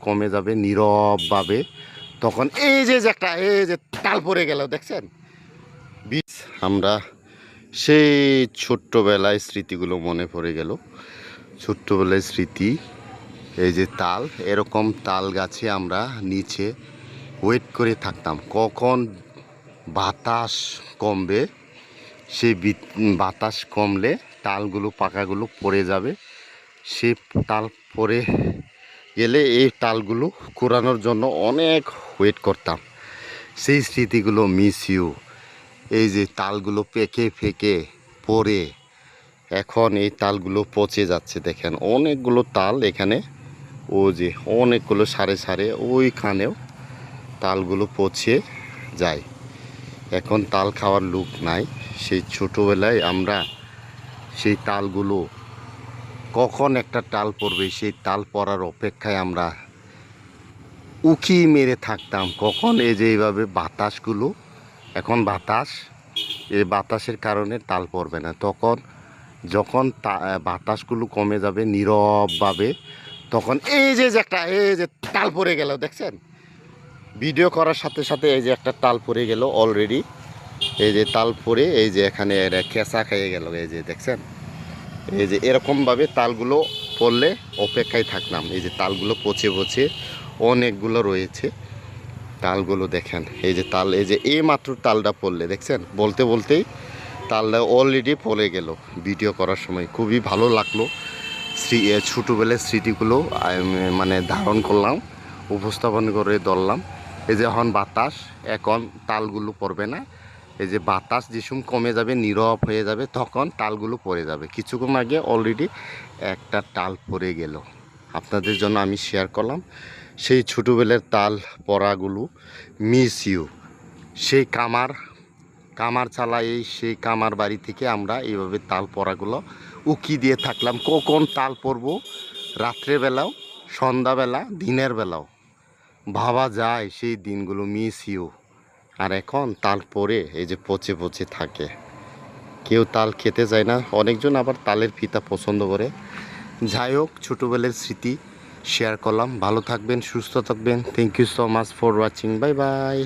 কমে যাবে নীরবভাবে, তখন এই যে তাল পড়ে গেল দেখছেন। বীজ আমরা সেই ছোট্টবেলায় স্মৃতিগুলো মনে পড়ে গেল। ছোট্টবেলায় স্মৃতি, এই যে তাল, এরকম তাল গাছে আমরা নিচে ওয়েট করে থাকতাম কখন বাতাস কমবে। সেই বাতাস কমলে তালগুলো পাকাগুলো পড়ে যাবে। সে তাল পড়ে গেলে এই তালগুলো কুড়ানোর জন্য অনেক ওয়েট করতাম। সেই স্মৃতিগুলো মিস ইউ। এই যে তালগুলো পেকে ফেকে পড়ে এখন এই তালগুলো পচে যাচ্ছে দেখেন, অনেকগুলো তাল এখানে, ও যে অনেকগুলো সারে সারে ওইখানেও তালগুলো পচে যায়। এখন তাল খাওয়ার লোক নাই। সেই ছোটোবেলায় আমরা সেই তালগুলো কখন একটা তাল পড়বে সেই তাল পড়ার অপেক্ষায় আমরা উকি মেরে থাকতাম কখন এই যে এইভাবে বাতাসগুলো, এখন এই বাতাসের কারণে তাল পড়বে না, তখন যখন বাতাসগুলো কমে যাবে নীরবভাবে, তখন এই যে তাল পড়ে গেল দেখছেন। ভিডিও করার সাথে সাথে এই যে একটা তাল পড়ে গেল অলরেডি। এই যে তাল পড়ে এই যে এখানে খেসা খেয়ে গেল, এই যে দেখছেন। এই যে এরকমভাবে তালগুলো পড়লে অপেক্ষায় থাকলাম। এই যে তালগুলো পচে পচে অনেকগুলো রয়েছে তালগুলো দেখেন। এই যে তাল, এই যে এই মাত্র তালটা পড়লে দেখছেন, বলতে বলতেই তালটা অলরেডি পড়ে গেল। ভিডিও করার সময় খুবই ভালো লাগলো। ছোটোবেলার স্মৃতিগুলো মানে ধারণ করলাম, উপস্থাপন করে ধরলাম। এই যে এখন বাতাস, এখন তালগুলো পড়বে না। এই যে বাতাস যেসম কমে যাবে নীরব হয়ে যাবে তখন তালগুলো পড়ে যাবে। কিছুক্ষণ আগে অলরেডি একটা তাল পড়ে গেল, আপনাদের জন্য আমি শেয়ার করলাম সেই ছোটোবেলার তাল পড়াগুলো। Miss you. সেই কামার চালাই, সেই কামার বাড়ি থেকে আমরা এইভাবে তাল পড়াগুলো উকি দিয়ে থাকলাম কখন তাল পড়বো। রাত্রেবেলাও, সন্ধ্যাবেলা, দিনের বেলাও ভাবা যায় সেই দিনগুলো। Miss you. আর এখন তাল পড়ে এই যে পচে পচে থাকে, কেউ তাল খেতে চায় না, অনেকজন আবার তালের ফিতা পছন্দ করে। যাই হোক, ছোটোবেলার স্মৃতি শেয়ার করলাম। ভালো থাকবেন, সুস্থ থাকবেন। Thank you so much for watching. Bye by.